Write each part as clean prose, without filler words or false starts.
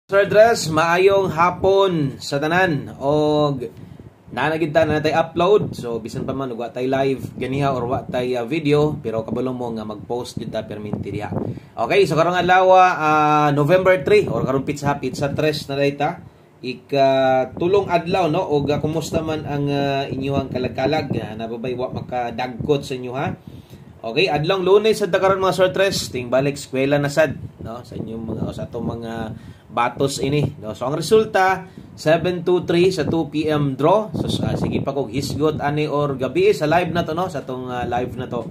Sir Dress, maayong hapon sa tanan og nanagita na tay upload. So bisan pa man wa tay live ganiha or wa tay video pero kabalo mo nga mag-post jud ta perminti diha. Okay, so karong adlaw November 3 or karong pizza 3 na dayta. Tulong adlaw no og kumusta man ang inyong kalagkalag nababay wa makadagkot sa inyo ha. Okay, adlong Lunes sa karon mga Sir Tres, ting balik eskwela na sad no sa inyong mga sa atong mga batos ini no. So ang resulta 7-2-3 sa 2 PM draw. So sige pa kog hisgot ani or gabi sa live na to no sa tong live na to.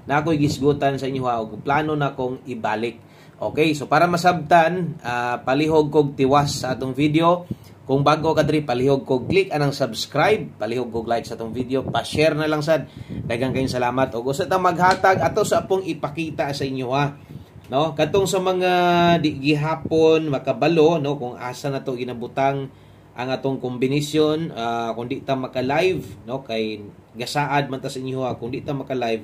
Na ako'y gisgutan sa inyo ha og plano na kong ibalik. Okay, so para masabtan palihog kog tiwas sa atong video. Kung bago ka diri, palihog kog click anang subscribe, palihog kog like sa atong video, pa-share na lang sad. Daghang kayong salamat og usa ta maghatag ato sa apong ipakita sa inyo ha. No, katong sa mga di gihapon makabalo no kung asa na to ginabutang ang atong kombinasyon kung di ta maka-live no kay gasaad man ta sa inyo ha kung di ta maka-live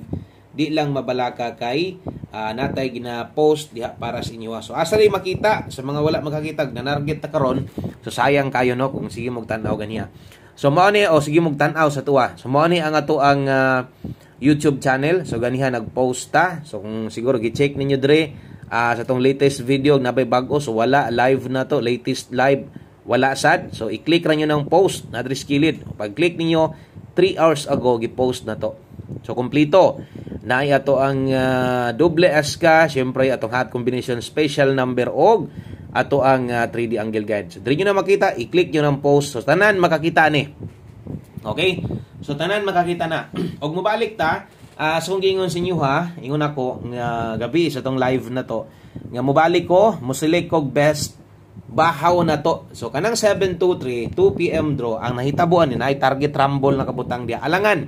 di lang mabalaka kay natay gina-post diha para sa inyo ha. So asa rin makita sa mga wala makakita nanarget ta karon so sayang kayo no kung sige mog tan-aw ganiha. So mao ni o sige mog tan-aw sa tuwa. So mao ni ang ato ang YouTube channel. So ganiha nag-post ta. So kung siguro gi-check ninyo dire sa tong latest video nabay bag-o so wala live na to, latest live wala sad. So i-click ra nyo ng post na diri skilid. Pag-click ninyo 3 hours ago gi-post na to. So kompleto na ato ang double SK, syempre atong hot combination special number og ato ang 3D angle guide. So diri nyo na makita, i-click nyo ng post. So tanan makakita ni. Okay? So tanan makakita na. Og mobalik ta, so kung gingon sa inyo ha, ingon ako nga gabi sa tong live na to, nga mobalik ko, mo-select kog best bahaw na to. So kanang 7-2-3, 2 PM draw, ang nahitabuan ni ay target rumble na kabutang dia. Alangan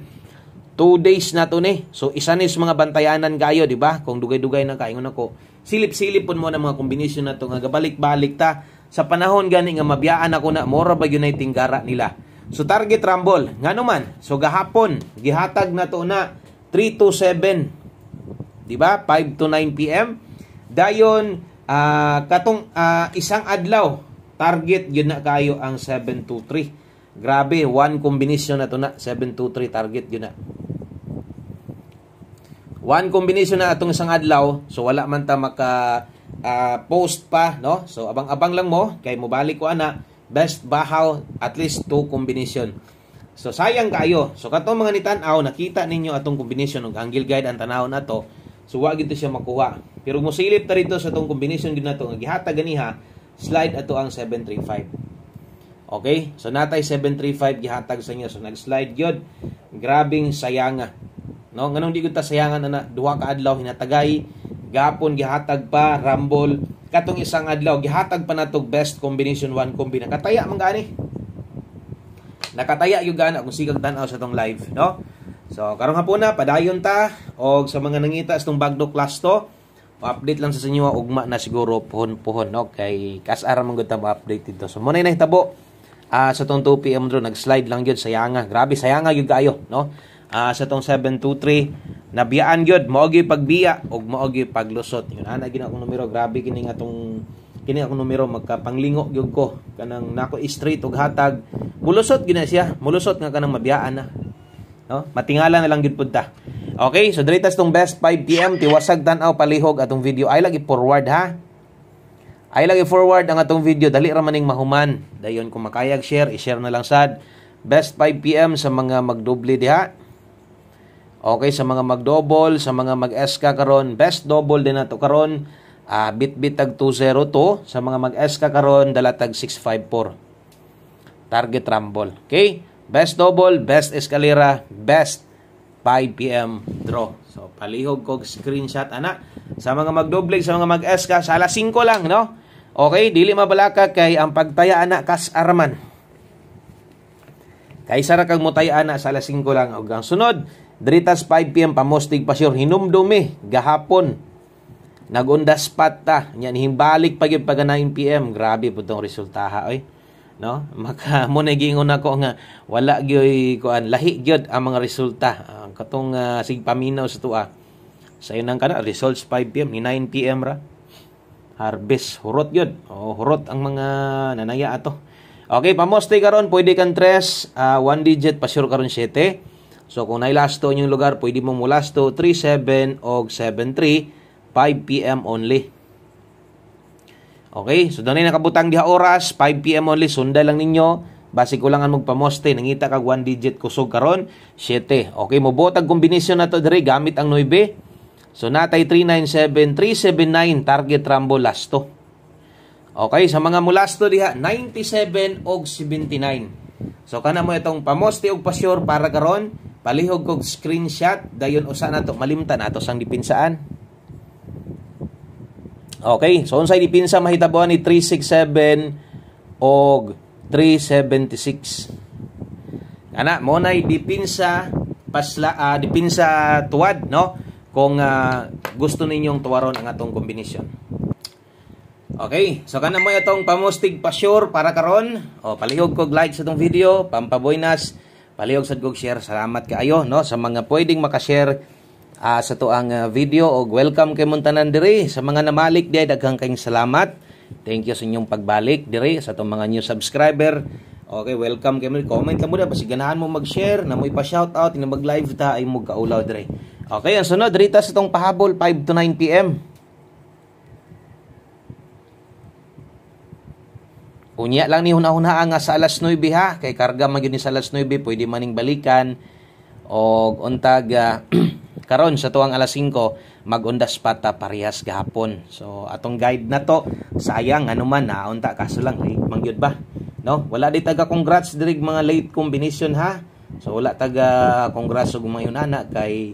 2 days na to ni. So isa ni sa mga bantayanan kayo, di ba? Kung dugay-dugay na kaingon ako, silip-silip pun mo na mga kombinasyon na to nga gabalik-balik ta sa panahon gani nga mabiyaan ako na mora ba yun ay tinggara nila. So target rumble ngano man. So gahapon gihatag na to na 3-7, di ba? 5-9 PM. Dayon katong isang adlaw target yun na kayo ang 7-2-3. Grabe, one combination na to na 7-2-3 target yun na. One combination na atong isang adlaw, so wala man ta maka post pa, no? So abang-abang lang mo kay mobalik ko ana best bahaw at least 2 combination. So sayang kayo. So katong mga nitan-aw nakita ninyo atong combination ng angle guide ang tanaw na to. So wa gid siya makuha. Pero mosilip ta rito sa atong combination gid nato nga gihatag ganiha, slide ato ang 735. Okay? So natay 735 gihatag sa inyo. So nag-slide gyud. Grabing sayanga. No, nganong di gud ta sayangan ana duha ka adlaw hinatagay, gapon gihatag pa rumble, katong isang adlaw gihatag pa natog best combination 1 combi nakataya man gani. Nakataya gyud gana kung sigang tan-aw sa tong live, no? So karong hapon na padayon ta og sa mga nangita sa tong bagdo class to, update lang sa inyo ugma na siguro puhon-puhon no kay kasara man gud ta update dito. So mo na nahitabo sa tong 2 PM draw nag-slide lang gyud sayanga. Grabe sayanga gyud kayo, no? Sa tong 7-2-3 nabiyaan gyud mao gyud pagbiya og mao gyud paglusot. Yun ana gina akong numero, grabe kini akong numero magkapanglingo gyud ko kanang nako straight og hatag. Mulusot gina siya, mulusot nga kanang mabiyaan na. No? Matingala na lang gyud pud ta. Okay, so diritas tong best 5 PM tiwasag tan-aw palihog atong video. Ay lagi forward ha. Ay lagi forward ang atong video dali ra maning mahuman. Dayon kung makayag share, i-share na lang sad. Best 5 PM sa mga magdoble diha. Okay, sa mga mag-double, sa mga mag-SK karon, best double din nato karon. Bit-bit tag 202, sa mga mag-SK karon dala tag 654. Target rumble. Okay? Best double, best escalera, best 5 PM draw. So palihog kog screenshot ana sa mga mag-double, sa mga mag-SK sa alas 5 lang, no? Okay, dili mabalaka kay ang pagtaya ana kas araman. Kay sara kag motaya ana sa alas 5 lang og ang sunod diritas 5 PM pamostig pa sure hinumdumi gahapon. Nag-on-the spot ta. Nya himbalik pa gyud pag 9 PM. Grabe pud tong resultaha oy. No? Maka mo na gingon ako nga wala gyud kuan lahi gyud ang mga resulta. Katong sig paminaw sa tuwa. Sa inang kana results 5 PM ni 9 PM ra. Harvest hurot yun. Hurot ang mga nanaya ato. Okay, pamoste karon pwede kang 3, 1 digit pa sure karon 7. So kung nailasto yung lugar, pwede mo mulasto 37 o 73, 5 PM only. Okay, so doon ay nakabutang diha oras, 5 PM only, sunda lang ninyo. Basi ko lang ang magpamoste, nangita kag 1 digit kusog karon 7. Okay, mobotag kombinasyon na to diri gamit ang 9. So natay 397, 379 target rumble lasto. Okay, sa mga mulasto diha 97 og 79. So kana mo itong pamoste og pasyor para karon, palihog kog screenshot dayon usa nato malimtan ato sang dipinsaan. Okay, so unsay dipinsa mahitabuan ni 367 og 376. Ana mo nay dipinsa dipinsa tuwad, no? Kung gusto ninyong tuwaron ang atong kombinasyon. Okay, so kana mo itong pamustig pasyor para karon. Palihog kog like sa itong video, pampaboynas, palihog sad kog share. Salamat kaayo, no, sa mga pwedeng makashare sa tuang video, og welcome kay muntanan diri. Sa mga namalik di daghang kayong salamat. Thank you sa inyong pagbalik diri sa itong mga new subscriber. Okay, welcome kay mo. Comment lang mo na basi ganahan mo mag-share na mo ipa-shoutout, ina mag-live ta ay mo kaulaw diri. Okay, ang sunod, rita sa itong pahabol, 5 to 9 PM. Unya lang ni hunahuna nga sa alas 9 ha. Kay karga man yun sa alas 9, pwede maning balikan. O untag, karon sa tuwang alas 5, mag-undas pata parehas gahapon. So, atong guide na to, sayang, ano man, naunta, kaso lang, late mangyod ba? No? Wala di taga congrats dirig mga late combination ha. So, wala taga congrats og mga yunana kay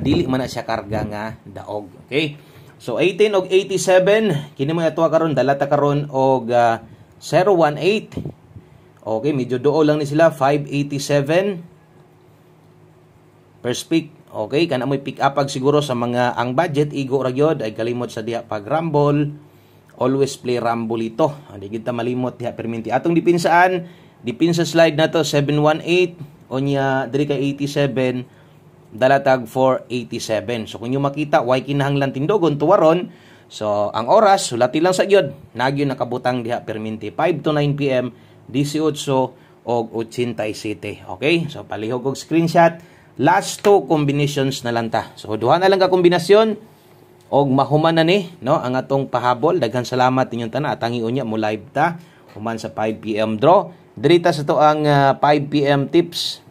dili man na siya karga nga daog. Okay? So 18 og 87 kini mo ato karon dalata karon og 018. Okay, medyo duol lang ni sila 587 per speak. Okay, kana mo pick up siguro sa mga ang budget igo ra gyud ay kalimot sa diha pag rumble. Always play rumble ito. Di kita malimot diha perminti. Atong dipinsa slide na to 718 onya diri kay 87 dalatag 487. So kung nyo makita, why kinahanglan tindogon tuwaron. So ang oras, sulati lang sa gyud. Nagyo nakabutang diha perminti 5 to 9 PM, 18 og 87. Okay? So palihog og screenshot. Last 2 combinations na lang ta. So duha na lang ka kombinasyon og mahuman na ni, no, ang atong pahabol. Daghan salamat ninyong tanan. Atangi unya mo live ta human sa 5 PM draw. Dirita sa to ang 5 PM tips.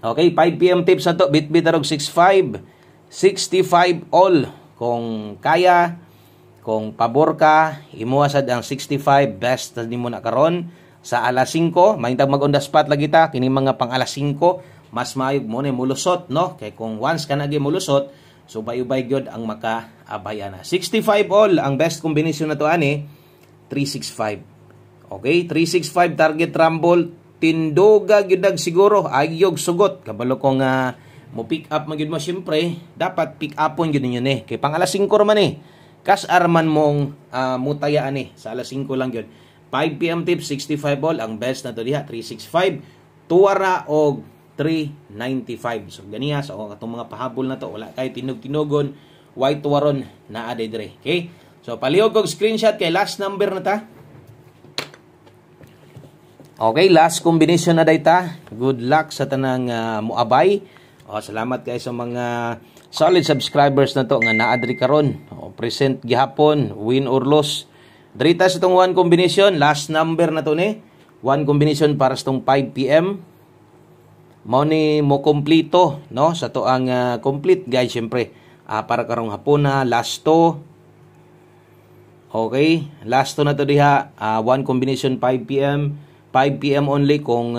Okay, 5 PM tips na to. Bit-bit arog 65. 65 all. Kung kaya, kung pabor ka, imuwasad ang 65. Best na mo na karon sa alas 5. Mahintag mag-on the spot lagi ta. Kini mga pang alas 5. Mas maayog mo na mulusot, no? Kaya kung once ka nagi mulusot, so bayubay gyud ang maka-abayan na. 65 all. Ang best combination na to ani, 365. Okay, 365 target rumble. Tindoga gyud siguro ayog sugot kabalo ko nga mo pick up magyud mo syempre dapat pick upon gyud ninyo ni kay pang alas 5 ra man ni kas arman mong mutayaan ni sa alas 5 lang gyud. 5 PM tips 65 ball ang best na to diha 365 tuwara og 395. So ganiya sa atong mga pahabol na to wala kay tinog-tinogon white tuwaron na ade dire. Okay, so palihog og screenshot kay last number na ta. Okay, last combination na dayta. Good luck sa tanang muabay. Salamat kayo sa mga solid subscribers na to nga naadri karon. Present gihapon, win or loss. Drita sa tong 1 combination, last number na to ni. 1 combination para sa tong 5 PM. Mao ni mo kompleto, no? Sa to ang complete guys, syempre. Para karong hapon na last to. Okay, last to na to diha. 1 combination 5 PM. 5 PM only kung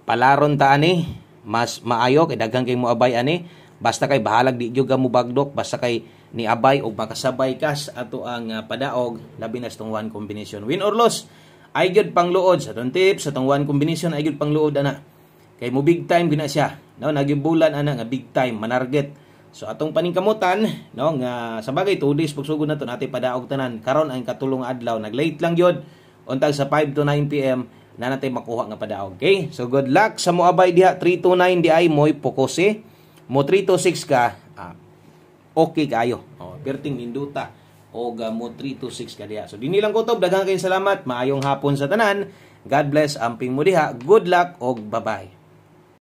palaron ta ani mas maayo kay daghang kay mo abay ani basta kay bahalag di gyud ka mo bagdok basta kay ni abay og makasabay kas ato ang padaog labi na sa tong 1 combination win or loss ay gyud pangluod sa tong tips sa tong 1 combination ay gyud pangluod ana kay mo big time gina siya no nagibulan ana nga big time manarget so atong paningkamutan no nga sa bagay 2 days pagsugod nato natay padaog tanan karon ang katulong adlaw naglate lang gyud untag sa 5 to 9 PM na natay makuha nga padaog. Okay? So good luck sa moabay diha 329 di ay moy pokose. Mo 326 ka okay kayo. perting ninduta o mo 326 ka diha. So dinhi lang kutob, daghang kayong salamat, maayong hapon sa tanan. God bless, amping mo diha, good luck og bye-bye.